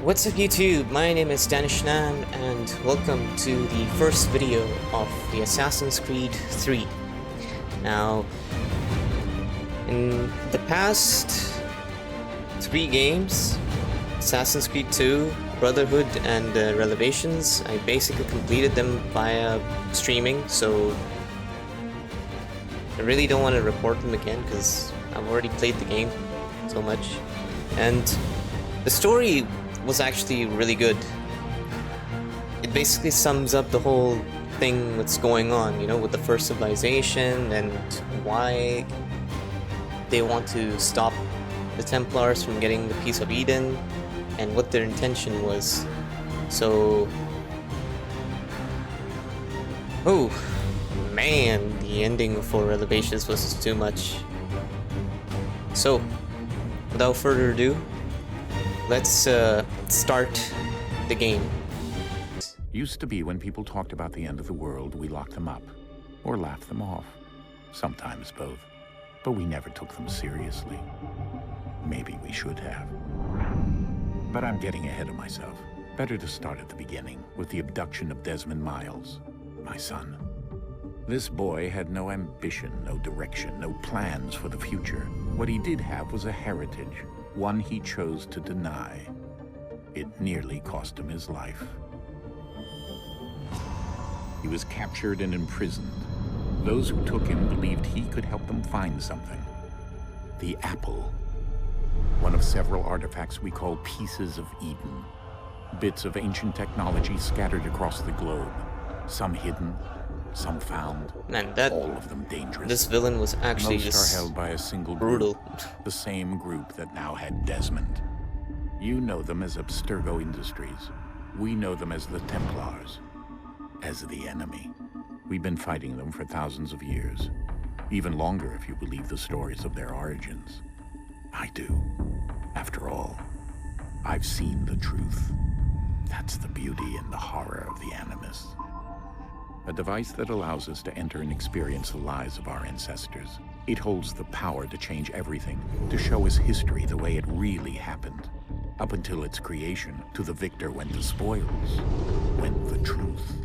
What's up YouTube? My name is Danishnam and welcome to the first video of the Assassin's Creed 3. Now, in the past 3 games, Assassin's Creed 2, Brotherhood, and Revelations, I basically completed them via streaming, so I really don't want to report them again because I've already played the game so much. And the story was actually really good. It basically sums up the whole thing that's going on, you know, with the first civilization and why they want to stop the Templars from getting the Piece of Eden and what their intention was. So, oh man, the ending for Revelations was just too much. So, without further ado, let's start the game. Used to be when people talked about the end of the world, we locked them up or laughed them off. Sometimes both. But we never took them seriously. Maybe we should have. But I'm getting ahead of myself. Better to start at the beginning with the abduction of Desmond Miles, my son. This boy had no ambition, no direction, no plans for the future. What he did have was a heritage, one he chose to deny. It nearly cost him his life. He was captured and imprisoned. Those who took him believed he could help them find something. The apple. One of several artifacts we call pieces of Eden. Bits of ancient technology scattered across the globe. Some hidden, some found. Man, all of them dangerous. This villain was actually Most just are held by a single brutal. group, the same group that now had Desmond. You know them as Abstergo Industries. We know them as the Templars, as the enemy. We've been fighting them for thousands of years, even longer if you believe the stories of their origins. I do. After all, I've seen the truth. That's the beauty and the horror of the Animus. A device that allows us to enter and experience the lives of our ancestors. It holds the power to change everything, to show us history the way it really happened. Up until its creation, to the victor went the spoils, went the truth.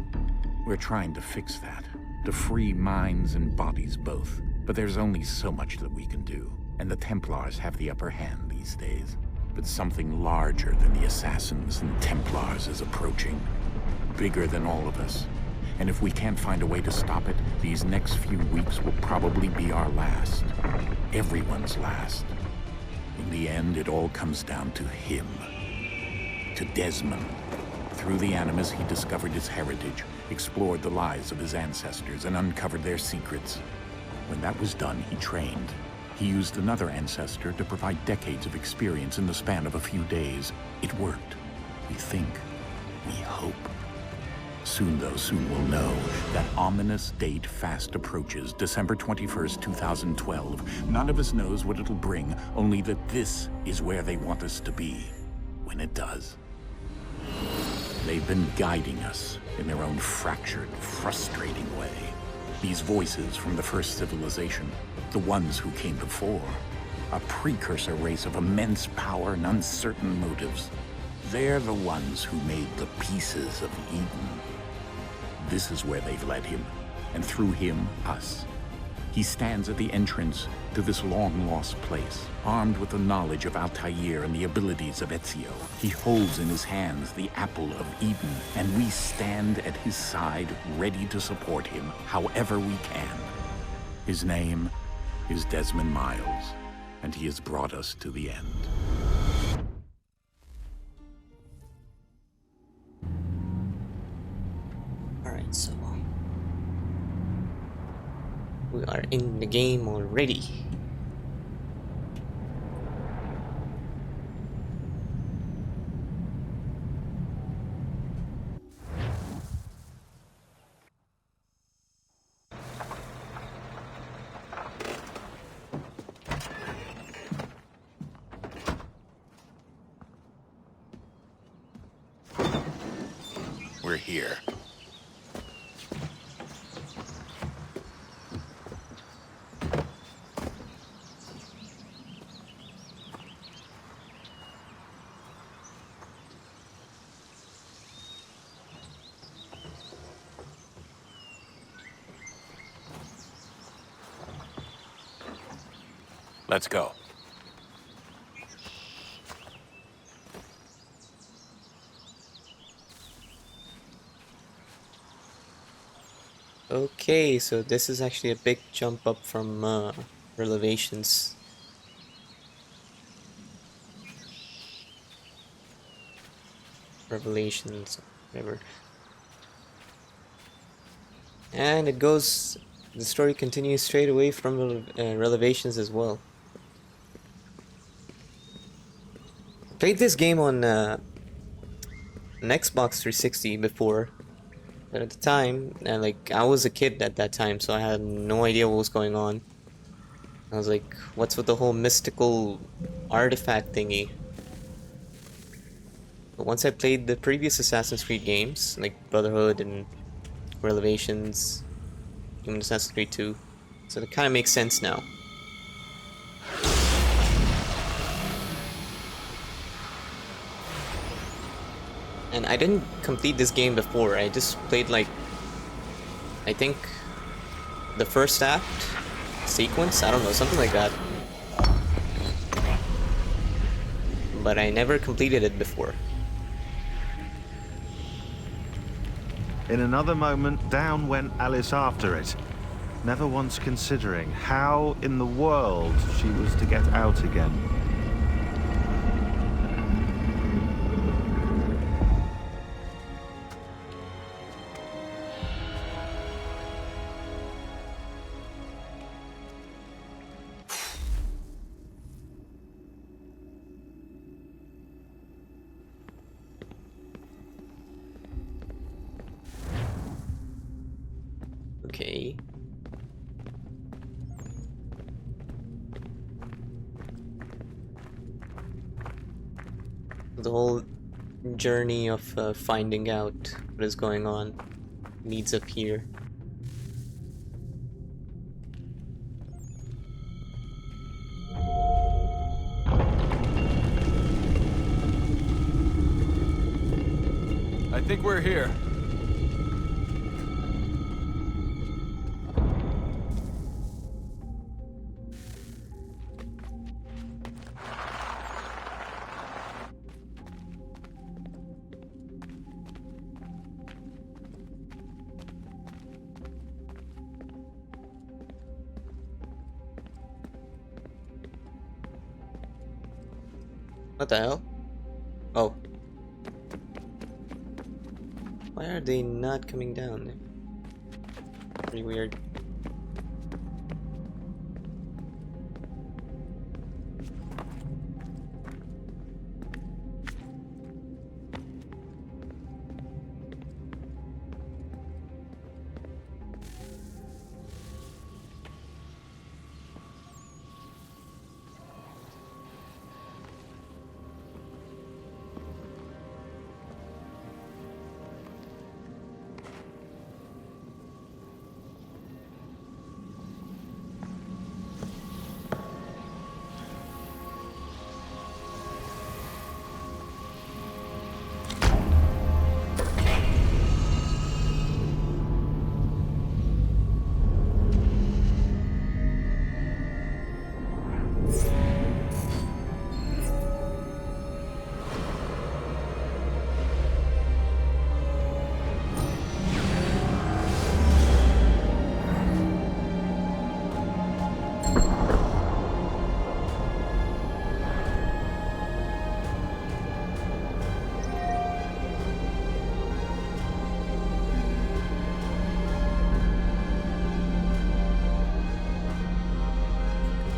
We're trying to fix that, to free minds and bodies both. But there's only so much that we can do, and the Templars have the upper hand these days. But something larger than the Assassins and Templars is approaching, bigger than all of us. And if we can't find a way to stop it, these next few weeks will probably be our last. Everyone's last. In the end, it all comes down to him. To Desmond. Through the Animus, he discovered his heritage, explored the lives of his ancestors, and uncovered their secrets. When that was done, he trained. He used another ancestor to provide decades of experience in the span of a few days. It worked. We think. We hope. Soon we'll know. That ominous date fast approaches, December 21st, 2012. None of us knows what it'll bring, only that this is where they want us to be, when it does. They've been guiding us in their own fractured, frustrating way. These voices from the first civilization, the ones who came before, a precursor race of immense power and uncertain motives. They're the ones who made the pieces of Eden. This is where they've led him, and through him, us. He stands at the entrance to this long-lost place, armed with the knowledge of Altair and the abilities of Ezio. He holds in his hands the apple of Eden, and we stand at his side, ready to support him however we can. His name is Desmond Miles, and he has brought us to the end. Alright, so we are in the game already. We're here. Let's go. Okay, so this is actually a big jump up from Revelations. Revelations, whatever. And it goes, the story continues straight away from Revelations as well. Played this game on an Xbox 360 before, but at the time, like, I was a kid at that time, so I had no idea what was going on. I was like, what's with the whole mystical artifact thingy? But once I played the previous Assassin's Creed games, like Brotherhood and Revelations, even Assassin's Creed 2, so it kind of makes sense now. And I didn't complete this game before, I just played like, I think, the first act sequence, I don't know, something like that. But I never completed it before. In another moment, down went Alice after it, never once considering how in the world she was to get out again. Okay. The whole journey of finding out what is going on leads up here. I think we're here. What the hell? Oh. Why are they not coming down? Pretty weird.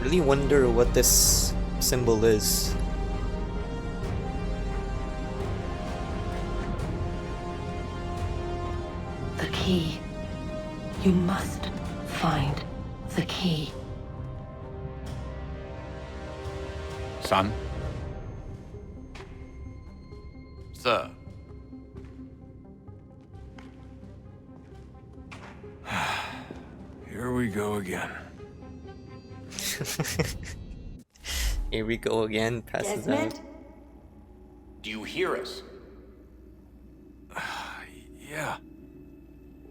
Really wonder what this symbol is. The key. You must find the key. Son? Sir. Here we go again. Here we go again, passes out. Desmond? Do you hear us? Yeah.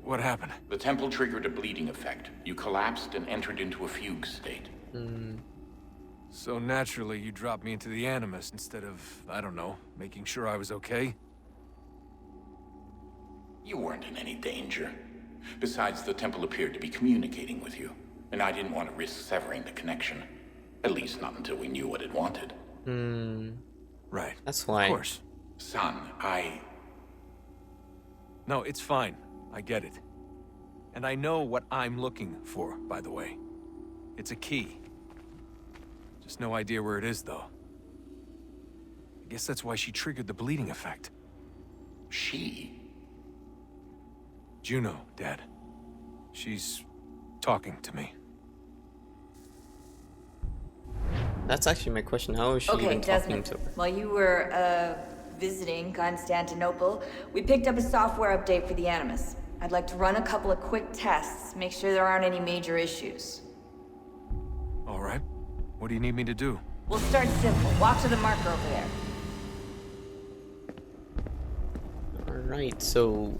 What happened? The temple triggered a bleeding effect. You collapsed and entered into a fugue state. So naturally, you dropped me into the Animus instead of, I don't know, making sure I was okay? You weren't in any danger. Besides, the temple appeared to be communicating with you, and I didn't want to risk severing the connection. At least not until we knew what it wanted. Right. That's why. Of course. Son, No, it's fine. I get it. And I know what I'm looking for, by the way. It's a key. Just no idea where it is, though. I guess that's why she triggered the bleeding effect. She? Juno, Dad. She's talking to me. That's actually my question. How is she even talking to her? While you were, visiting Constantinople, we picked up a software update for the Animus. I'd like to run a couple of quick tests, make sure there aren't any major issues. All right. What do you need me to do? We'll start simple. Walk to the marker over there. Alright, so...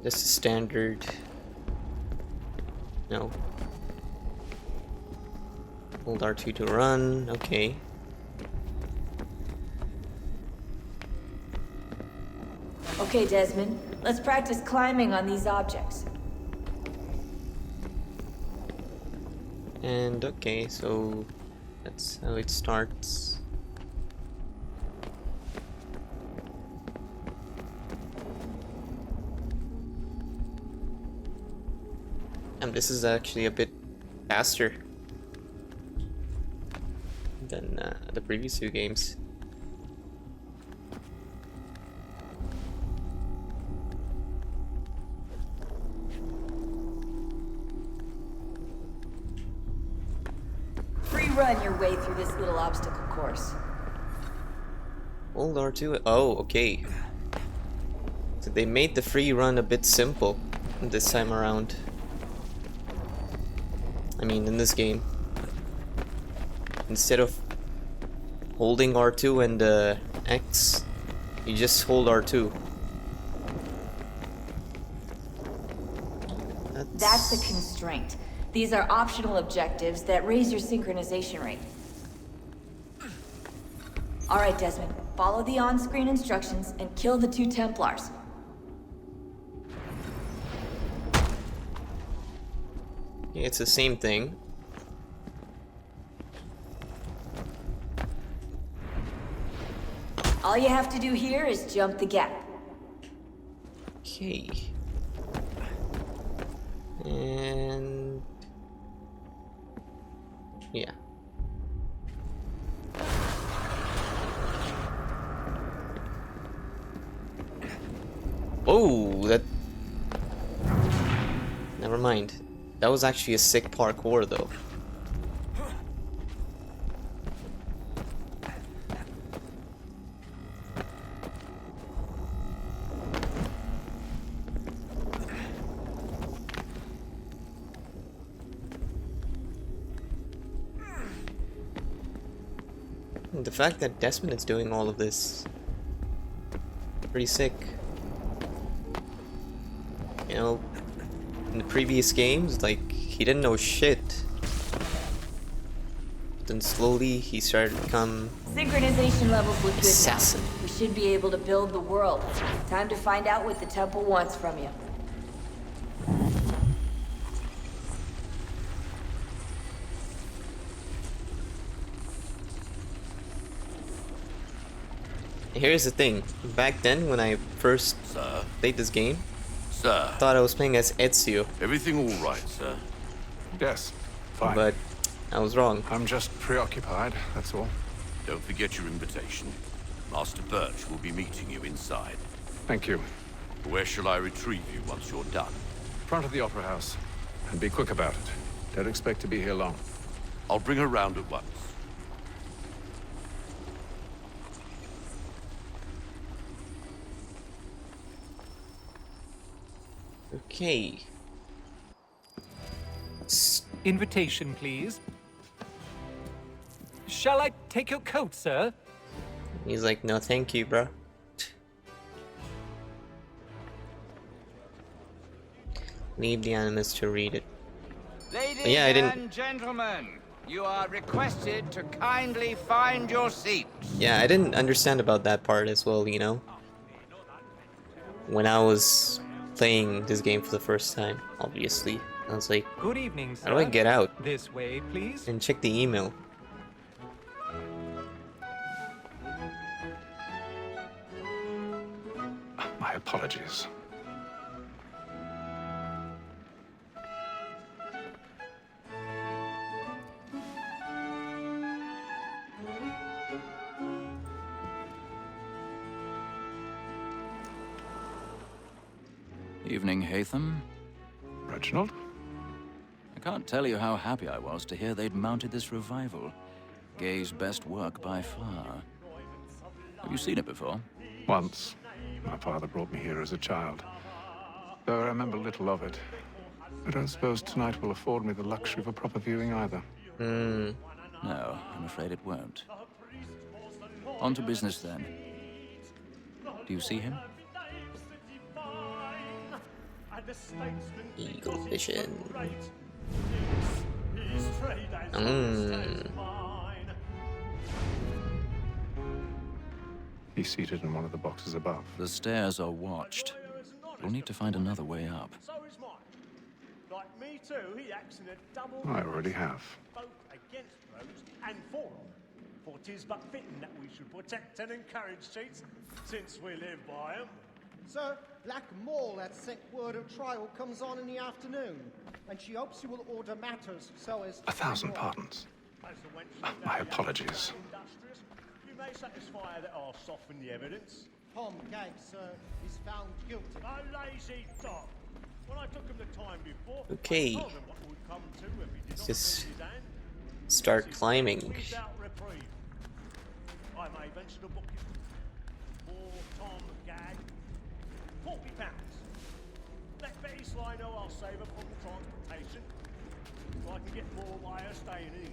this is standard... No. Hold R2 to run, okay. Okay, Desmond. Let's practice climbing on these objects. And okay, so... that's how it starts. And this is actually a bit faster than the previous two games. Free run your way through this little obstacle course. Hold R2. Oh, okay. So they made the free run a bit simple this time around. I mean, in this game. Instead of holding R2 and X, you just hold R2. That's a constraint. These are optional objectives that raise your synchronization rate. Alright, Desmond. Follow the on-screen instructions and kill the 2 Templars. Yeah, it's the same thing. All you have to do here is jump the gap. Okay. And... yeah. Oh, that... never mind. That was actually a sick parkour, though. The fact that Desmond is doing all of this, pretty sick. You know, in the previous games, like, he didn't know shit. But then slowly he started to become Synchronization levels look good assassin. now. We should be able to build the world. Time to find out what the temple wants from you. Here's the thing. Back then, when I first Sir? played this game, Sir? I thought I was playing as Ezio, Everything all right, sir? Yes, fine. but I was wrong. I'm just preoccupied, that's all. Don't forget your invitation. Master Birch will be meeting you inside. Thank you. Where shall I retrieve you once you're done? Front of the Opera House. And be quick about it. Don't expect to be here long. I'll bring her round at once. Okay. Invitation, please. Shall I take your coat, sir? He's like, no thank you, bro. Leave the Animus to read it. Ladies yeah, I didn't. and gentlemen, you are requested to kindly find your seats. Yeah, I didn't understand about that part as well. You know, when I was playing this game for the first time, obviously, I was like, Good evening, how do I sir. get out This way, please. and check the email? My apologies. Evening, Hatham. Reginald? I can't tell you how happy I was to hear they'd mounted this revival. Gay's best work by far. Have you seen it before? Once. My father brought me here as a child. Though I remember little of it. I don't suppose tonight will afford me the luxury of a proper viewing either. Hmm. No, I'm afraid it won't. On to business then. Do you see him? Eagle vision. He's seated in one of the boxes above. The stairs are watched. We'll need to find another way up. I already have. Both against Rose and for them. For 'tis but fitting that we should protect and encourage cheats, since we live by 'em. Sir, Black Mall had sent word of trial comes on in the afternoon, and she hopes you will order matters so as... 1,000 pardons. My apologies. You may satisfy her that I'll soften the evidence. Tom Gaggs, sir, is found guilty. A lazy dog. When I took him the time before, Okay. I told him what would come to if he did not Just lose his hand. start climbing. Without reprieve. I may venture to book him. For Tom Gag, £40. Let Betty Sly know I'll save her from the transportation, so I can get more by her staying in.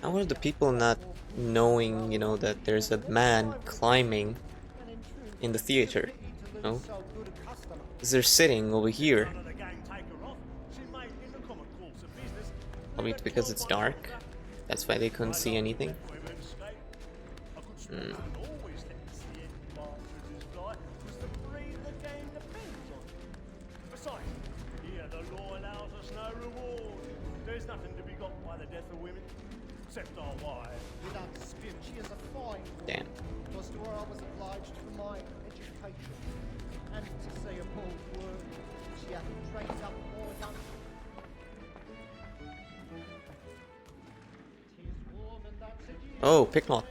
How are the people not knowing, you know, that there's a man climbing in the theater? No? Because they're sitting over here. Probably because it's dark. That's why they couldn't see anything. Hmm. Besides, here the law allows us no reward. There's nothing to be got by the death of women, except our wives. Without dispute, she is a fine woman. Damn. Because to her I was obliged for my education. And to say a bold word, she hath trained up more young. Oh, picklock.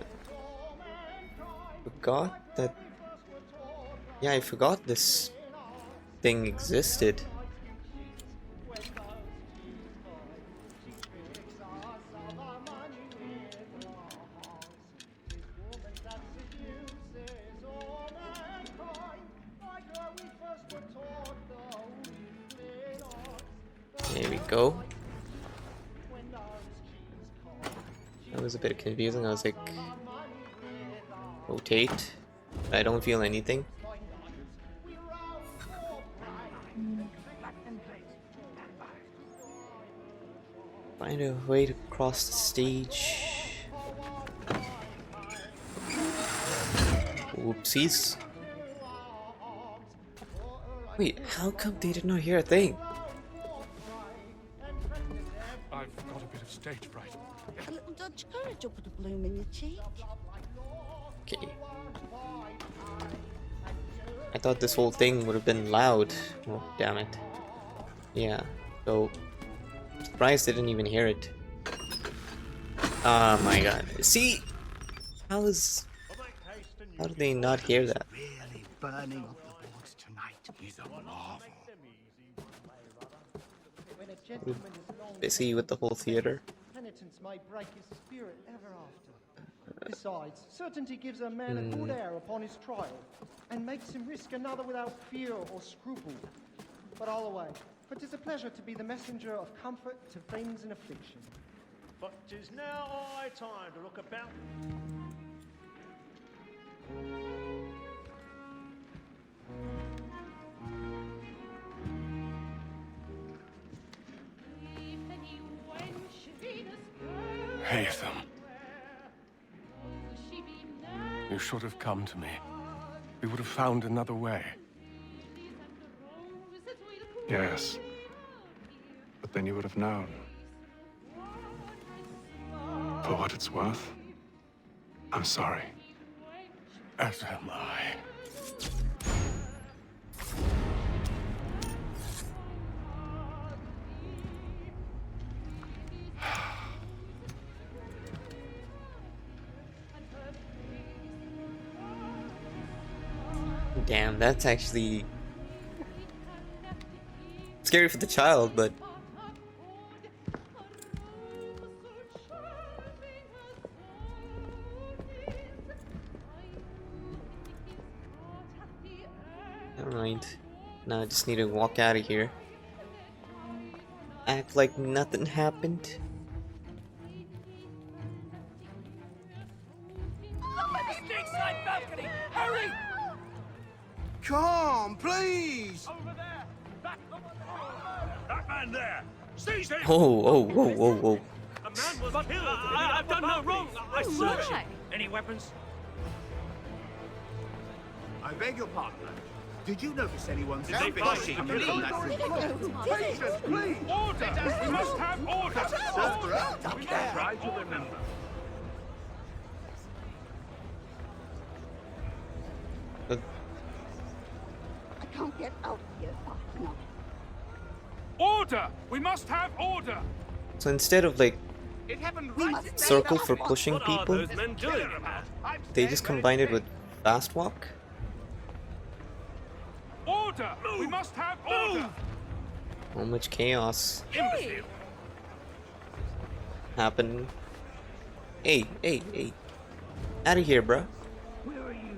Forgot that. Yeah, I forgot this thing existed. There we go. That was a bit confusing. I was like, rotate. I don't feel anything. Find a way to cross the stage. Whoopsies. Wait, how come they did not hear a thing? I've got a bit of stage fright. A little Dutch courage will put a bloom in your cheek. Okay. I thought this whole thing would have been loud. Oh, damn it. Yeah, so... surprised I didn't even hear it. Oh my god. See? How do they not hear that? Really burning up the boards tonight. He's a marvel. Busy with the whole theater. Penitence may break his spirit ever after. Besides, certainty gives a man a good air upon his trial, and makes him risk another without fear or scruple. But all away, for 'tis a pleasure to be the messenger of comfort to friends in affliction. But 'tis now high time to look about. Hatham. You should have come to me. We would have found another way. Yes. But then you would have known. For what it's worth, I'm sorry. As am I. Damn, that's actually scary for the child, but alright. Now I just need to walk out of here. Act like nothing happened. Hurry! Come, please! Over there! That man there! Seize him! Whoa. A man was killed! I've done no wrong! I searched him! Any weapons? I beg your pardon. Did you notice anyone Did they find him? Patience, please! Order! We must have order! Try to remember. I can't get out here fast enough. Order! We must have order! So instead of like It happened right. circle for pushing What are people, those men doing? they just combined it with fast walk. Order! We must have order! So much chaos Imbecile! happened. Hey. Out of here, bro. Where are you going?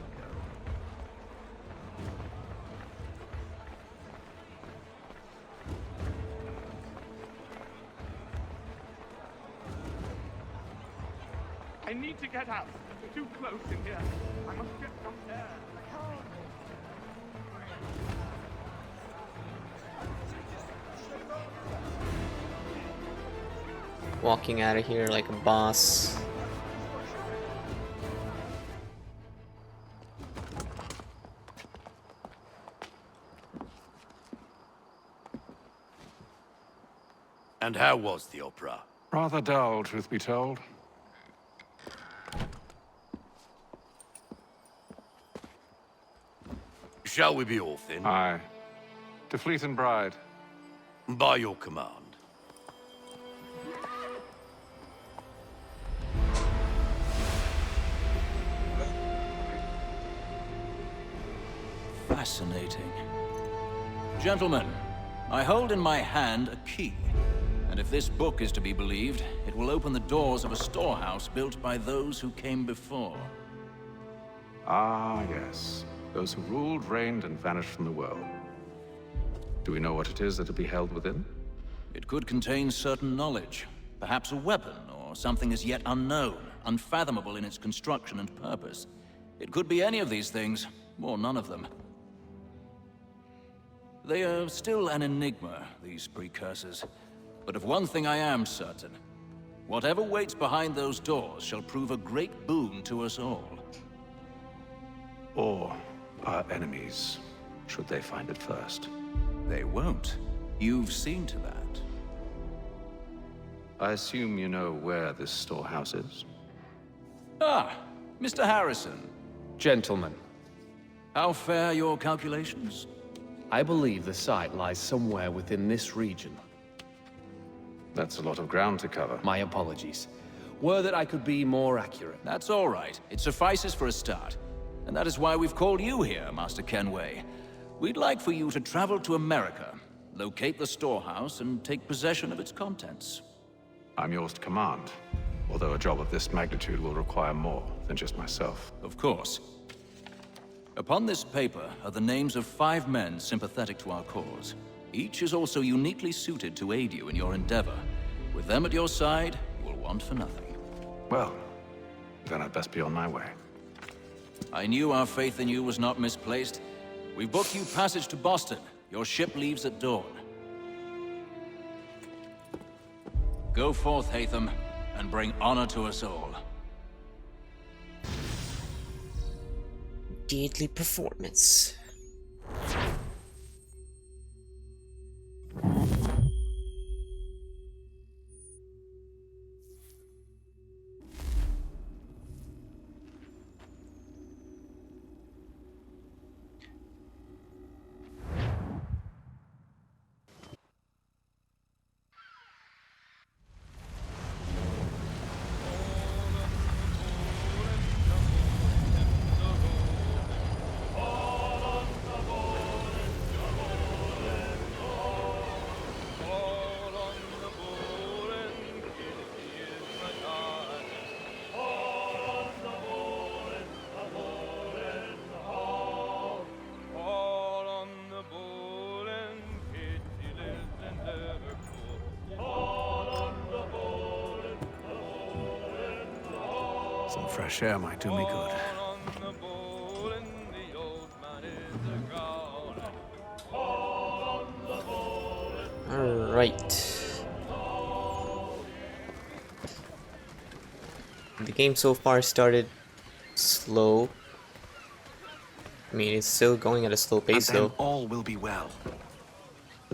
I need to get out. We're too close in here. I must get some air. Walking out of here like a boss. And how was the opera? Rather dull, truth be told. Shall we be off then? Aye. To Fleet and Bride. By your command. Fascinating. Gentlemen, I hold in my hand a key. And if this book is to be believed, it will open the doors of a storehouse built by those who came before. Ah, yes. Those who ruled, reigned, and vanished from the world. Do we know what it is that will be held within? It could contain certain knowledge. Perhaps a weapon, or something as yet unknown, unfathomable in its construction and purpose. It could be any of these things, or none of them. They are still an enigma, these precursors. But of one thing I am certain. Whatever waits behind those doors shall prove a great boon to us all. Or our enemies, should they find it first. They won't. You've seen to that. I assume you know where this storehouse is? Ah, Mr. Harrison. Gentlemen, How fare your calculations? I believe the site lies somewhere within this region. That's a lot of ground to cover. My apologies. Were that I could be more accurate. That's all right. It suffices for a start. And that is why we've called you here, Master Kenway. We'd like for you to travel to America, locate the storehouse, and take possession of its contents. I'm yours to command, although a job of this magnitude will require more than just myself. Of course. Upon this paper are the names of 5 men sympathetic to our cause. Each is also uniquely suited to aid you in your endeavor. With them at your side, you will want for nothing. Well, then I'd best be on my way. I knew our faith in you was not misplaced. We've booked you passage to Boston. Your ship leaves at dawn. Go forth, Hatham, and bring honor to us all. Deadly performance. Some fresh air might do me good. All right. The game so far started slow. I mean, it's still going at a slow pace, and then though. all will be well.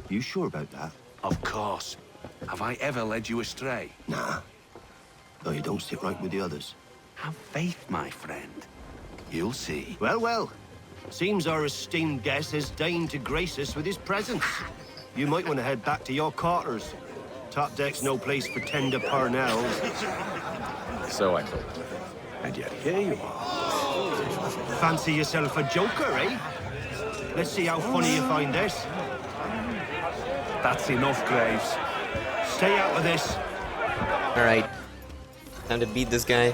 You sure about that? Of course. Have I ever led you astray? Nah. No, you don't sit right with the others. Have faith, my friend. You'll see. Well, well. Seems our esteemed guest has deigned to grace us with his presence. You might want to head back to your quarters. Top deck's no place for tender parnells. So I thought. And yet here you are. Fancy yourself a joker, eh? Let's see how funny you find this. That's enough, Graves. Stay out of this. All right. Time to beat this guy.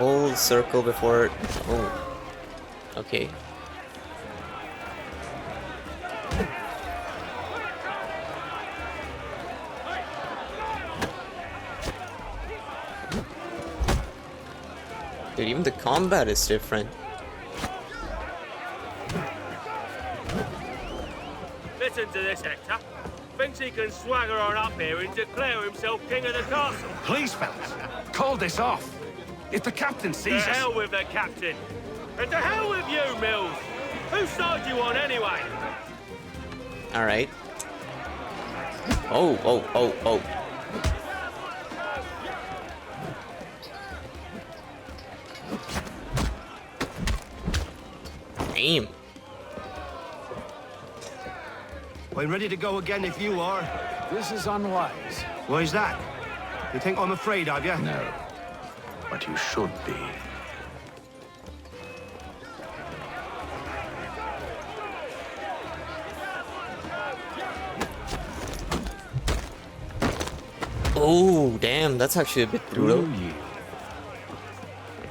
Hold circle before... Oh. Okay. Dude, even the combat is different. Listen to this, Hector. Thinks he can swagger on up here and declare himself king of the castle. Please, fellas, call this off. If the captain sees To us... hell with the captain. And to hell with you, Mills. Whose side you on, anyway? Alright. Oh, oh, oh, oh. Damn. I'm ready to go again if you are. This is unwise. Why's that? You think I'm afraid of you? No. But you should be. Oh, damn, that's actually a bit brutal.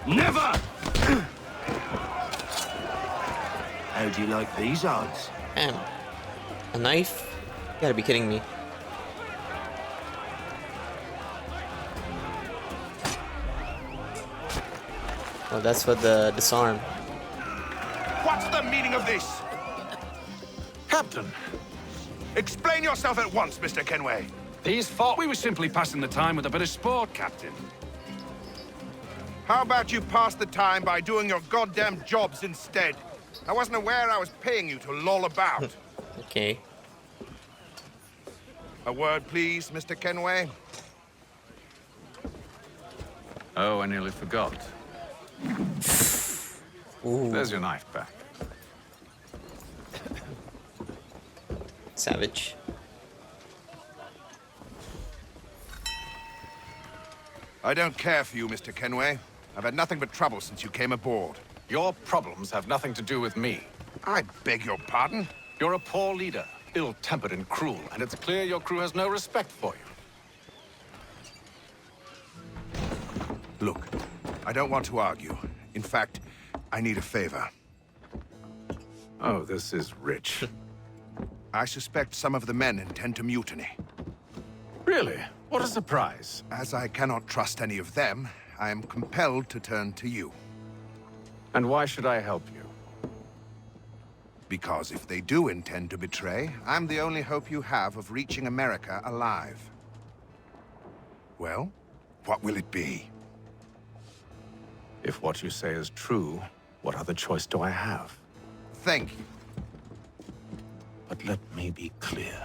Never! How do you like these odds? Damn. A knife? You gotta be kidding me. Oh, that's for the disarm. What's the meaning of this? Captain! Explain yourself at once, Mr. Kenway. These thought We were simply passing the time with a bit of sport, Captain. How about you pass the time by doing your goddamn jobs instead? I wasn't aware I was paying you to loll about. Okay. A word, please, Mr. Kenway. Oh, I nearly forgot. Ooh. There's your knife back. Savage. I don't care for you, Mr. Kenway. I've had nothing but trouble since you came aboard. Your problems have nothing to do with me. I beg your pardon? You're a poor leader, ill-tempered and cruel, and it's clear your crew has no respect for you. Look, I don't want to argue. In fact, I need a favor. Oh, this is rich. I suspect some of the men intend to mutiny. Really? What a surprise. As I cannot trust any of them, I am compelled to turn to you. And why should I help you? Because if they do intend to betray, I'm the only hope you have of reaching America alive. Well, what will it be? If what you say is true, what other choice do I have? Thank you. But let me be clear.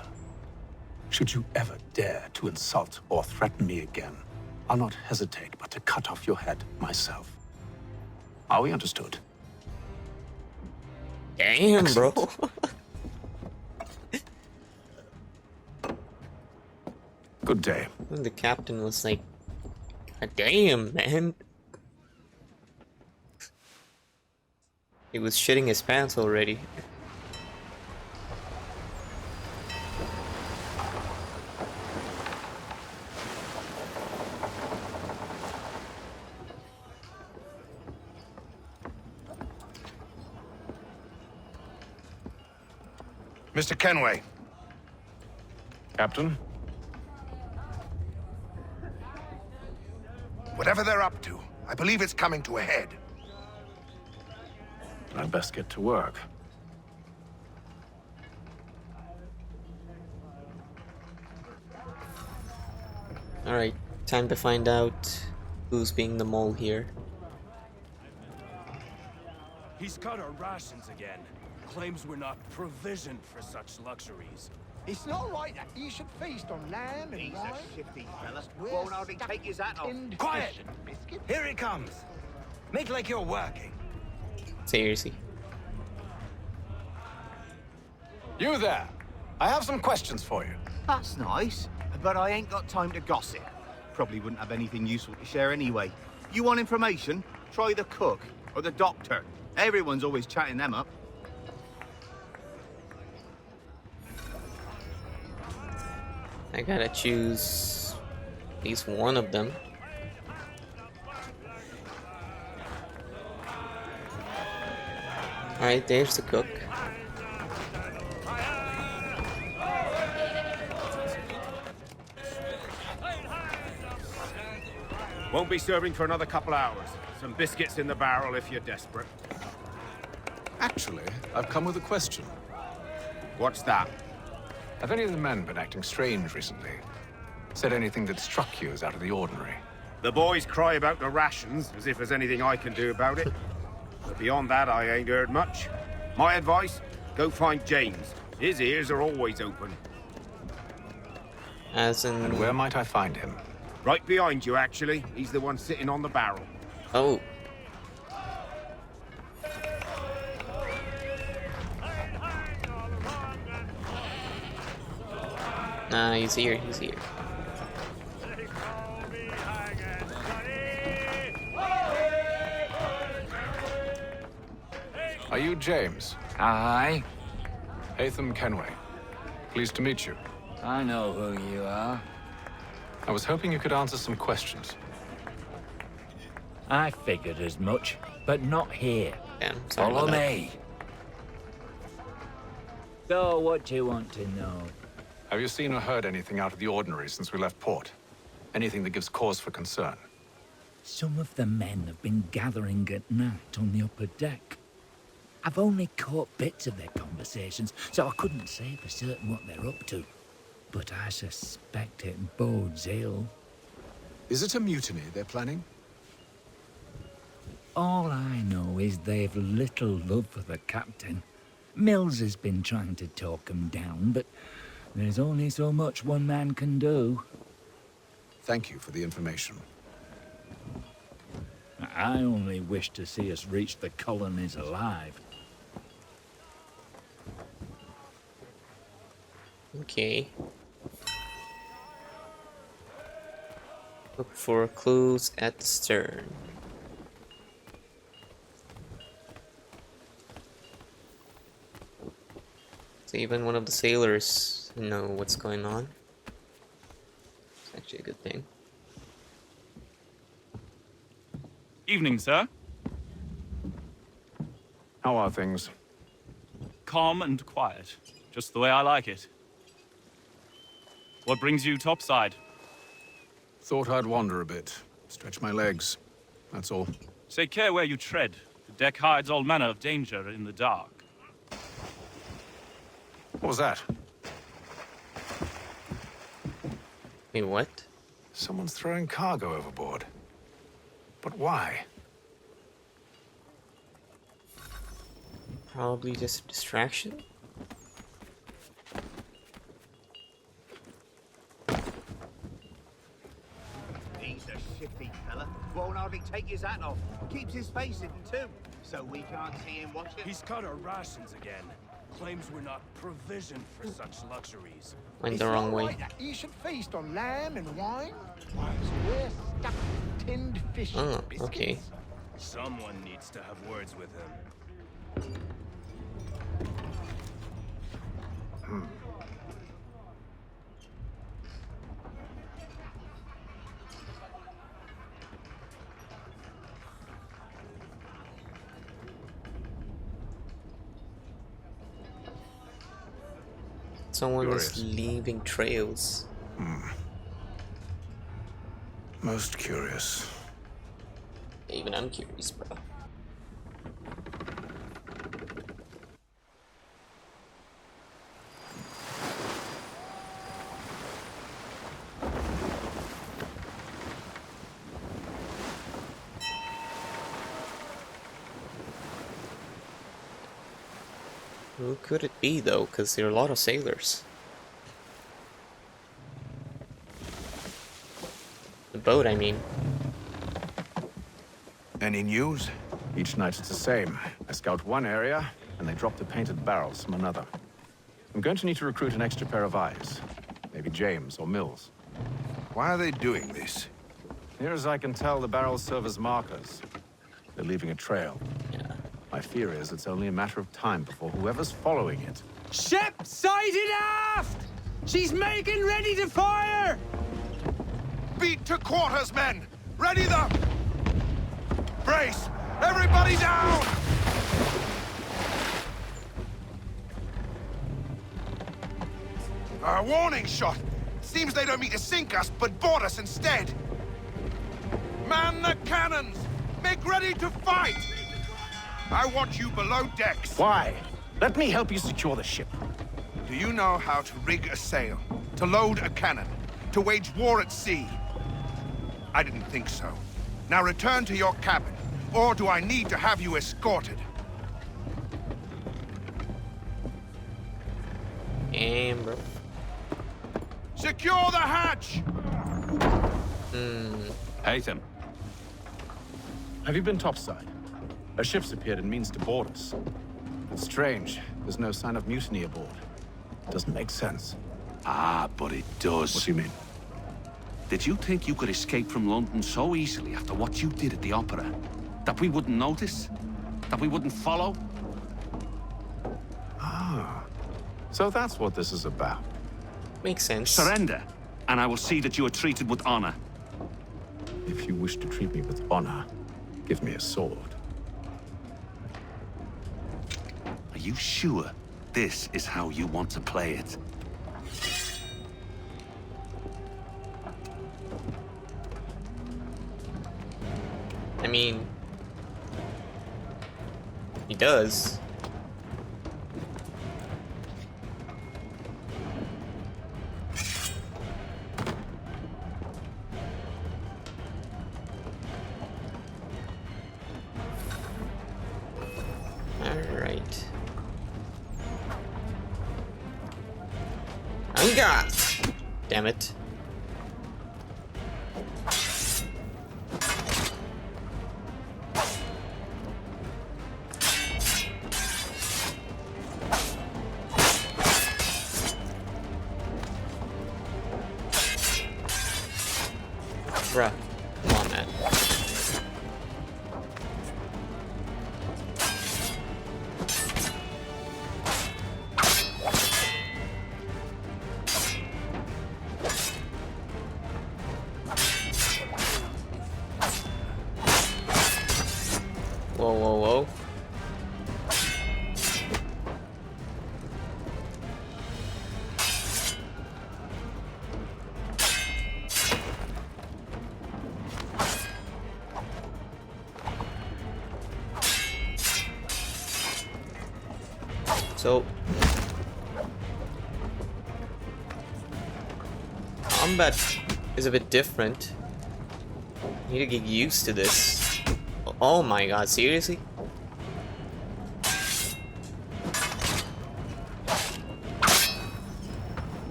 Should you ever dare to insult or threaten me again, I'll not hesitate but to cut off your head myself. Are we understood? Damn, bro. Good day. And the captain was like, "God damn, man." He was shitting his pants already. Mr. Kenway. Captain? Whatever they're up to, I believe it's coming to a head. I'd best get to work. Alright, time to find out who's being the mole here. He's cut our rations again. Claims we're not provisioned for such luxuries. It's not right that you should feast on lamb and He's wine. a shifty fella. We're Won't hardly take his hat off. in Quiet! fish and biscuit. Here he comes. Make like you're working. Seriously. You there! I have some questions for you. That's nice, but I ain't got time to gossip. Probably wouldn't have anything useful to share anyway. You want information? Try the cook or the doctor. Everyone's always chatting them up. I gotta choose at least one of them. Alright, there's the cook. Won't be serving for another couple hours. Some biscuits in the barrel if you're desperate. Actually, I've come with a question. What's that? Have any of the men been acting strange recently? Said anything that struck you as out of the ordinary? The boys cry about the rations, as if there's anything I can do about it. But beyond that, I ain't heard much. My advice, go find James. His ears are always open. As in... And where might I find him? Right behind you, actually. He's the one sitting on the barrel. Oh. Nah, he's here, he's here. Are you James? Aye. Hatham Kenway. Pleased to meet you. I know who you are. I was hoping you could answer some questions. I figured as much, but not here. Damn, sorry Follow about that. me. So, what do you want to know? Have you seen or heard anything out of the ordinary since we left port? Anything that gives cause for concern? Some of the men have been gathering at night on the upper deck. I've only caught bits of their conversations, so I couldn't say for certain what they're up to. But I suspect it bodes ill. Is it a mutiny they're planning? All I know is they've little love for the captain. Mills has been trying to talk him down, but there's only so much one man can do. Thank you for the information. I only wish to see us reach the colonies alive. Okay. Look for clues at the stern. So even one of the sailors know what's going on. It's actually a good thing. Evening, sir. How are things? Calm and quiet. Just the way I like it. What brings you topside? Thought I'd wander a bit. Stretch my legs. That's all. Take care where you tread. The deck hides all manner of danger in the dark. What was that? Wait, what? Someone's throwing cargo overboard. But why? Probably just a distraction. He's a shifty fella. Won't hardly take his hat off. Keeps his face hidden too, so we can't see him watching. He's cut our rations again. Claims we're not provisioned for such luxuries. Went the wrong way. You should feast on lamb and wine, whilst we're stuck with tinned fish Oh, and biscuits. okay. Someone needs to have words with him. Someone is Curious. leaving trails. Most curious. Even I'm curious, bro. Who could it be, though? Because there are a lot of sailors. The boat, I mean. Any news? Each night it's the same. I scout one area, and they drop the painted barrels from another. I'm going to need to recruit an extra pair of eyes. Maybe James or Mills. Why are they doing this? Near as I can tell, the barrels serve as markers. They're leaving a trail. Yeah. My fear is it's only a matter of time before whoever's following it. Ship sighted aft! She's making ready to fire! Beat to quarters, men! Ready the... Brace! Everybody down! A warning shot! Seems they don't mean to sink us, but board us instead! Man the cannons! Make ready to fight! I want you below decks. Why? Let me help you secure the ship. Do you know how to rig a sail? To load a cannon? To wage war at sea? I didn't think so. Now return to your cabin, or do I need to have you escorted? Amber. Secure the hatch! Haytham. Have you been topside? A ship's appeared and means to board us. It's strange. There's no sign of mutiny aboard. Doesn't make sense. Ah, but it does. What do you mean? Did you think you could escape from London so easily after what you did at the opera? That we wouldn't notice? That we wouldn't follow? Ah. So that's what this is about. Makes sense. Surrender, and I will see that you are treated with honor. If you wish to treat me with honor, give me a sword. Are you sure this is how you want to play it? I mean, he does. All right. Anga! Damn it. Bruh, come on, man. Whoa, whoa, whoa. So, combat is a bit different. I need to get used to this. Oh my god, seriously?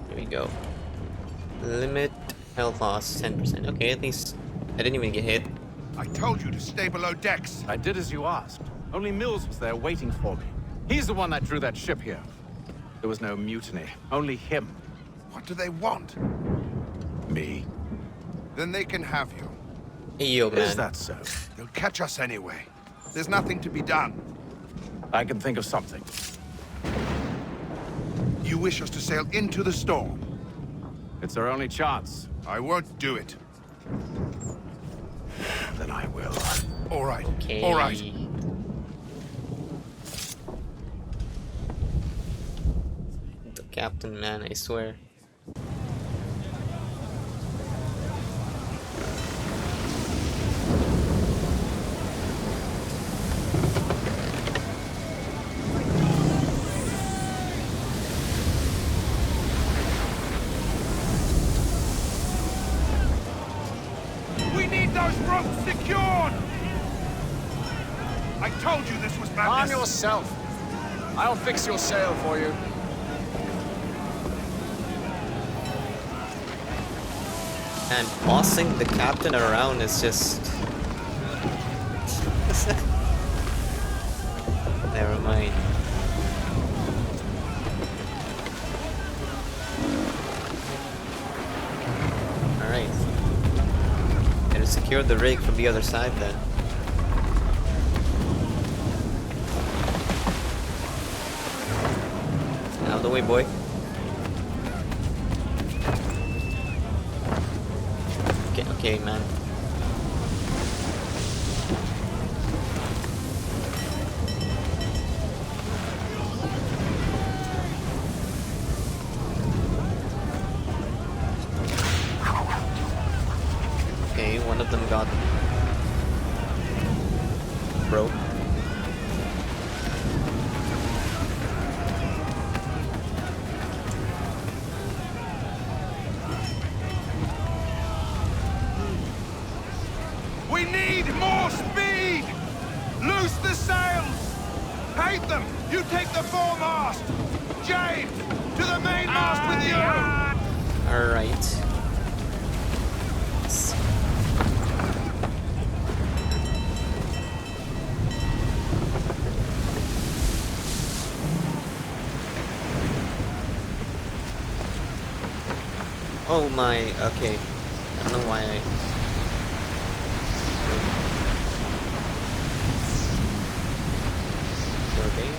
Here we go. Limit health loss 10%. Okay, at least I didn't even get hit. I told you to stay below decks. I did as you asked. Only Mills was there waiting for me. He's the one that drew that ship here. There was no mutiny, only him. What do they want? Me. Then they can have you. Hey, yo, man. Is that so? They'll catch us anyway. There's nothing to be done. I can think of something. You wish us to sail into the storm? It's our only chance. I won't do it. Then I will. All right. Okay. All right. The captain, man, I swear. We need those ropes secured! I told you this was madness. Arm yourself. I'll fix your sail for you. And bossing the captain around is just... Never mind. Alright. Gotta secure the rig from the other side then. Out of the way, boy. Okay, man. Okay, one of them got broke. We need more speed! Loose the sails! Hate them! You take the foremast! James! To the mainmast with you! Alright. Oh my, okay. I don't know why I... Okay.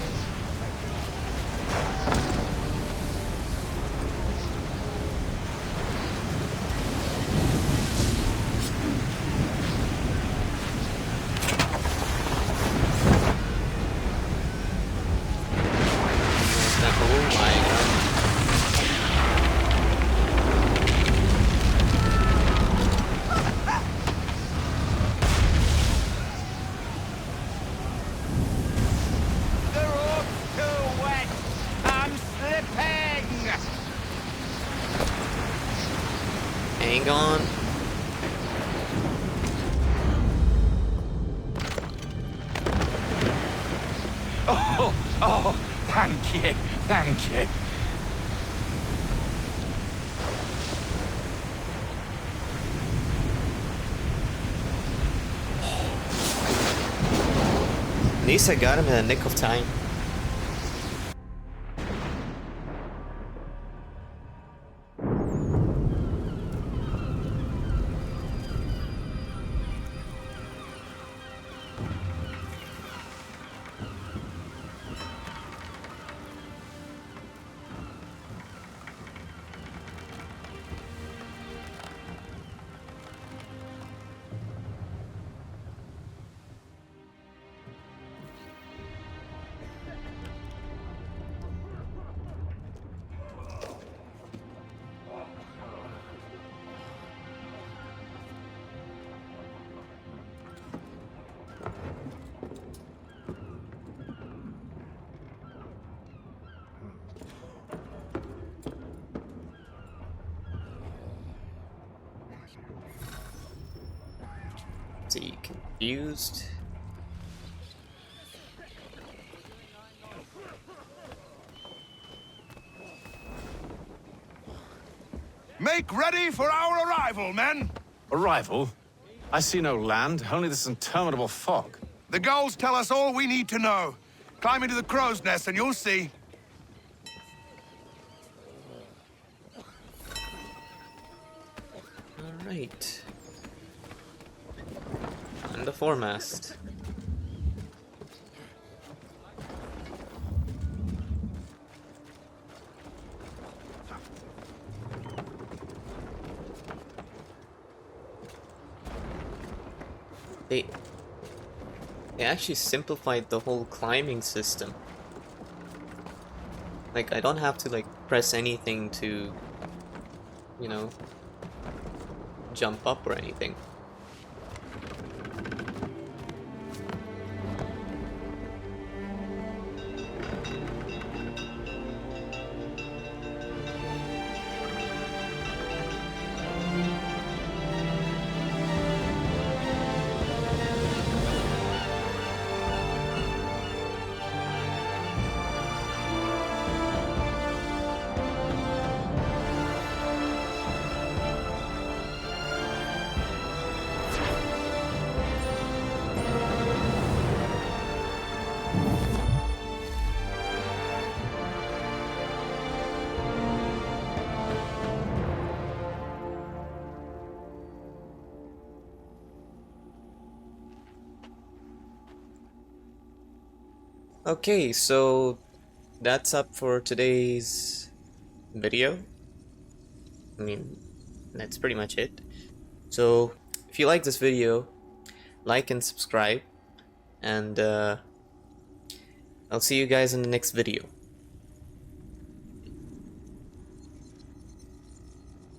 Oh my god. Hang on. Oh, thank you, thank you. At least I got him in the nick of time. see, confused. Make ready for our arrival, men! Arrival? I see no land, only this interminable fog. The gulls tell us all we need to know. Climb into the crow's nest and you'll see. Alright. And the foremast. They actually simplified the whole climbing system. Like, I don't have to like press anything to, you know, jump up or anything. Okay, so that's up for today's video. I mean, that's pretty much it. So, if you like this video, like and subscribe, and I'll see you guys in the next video.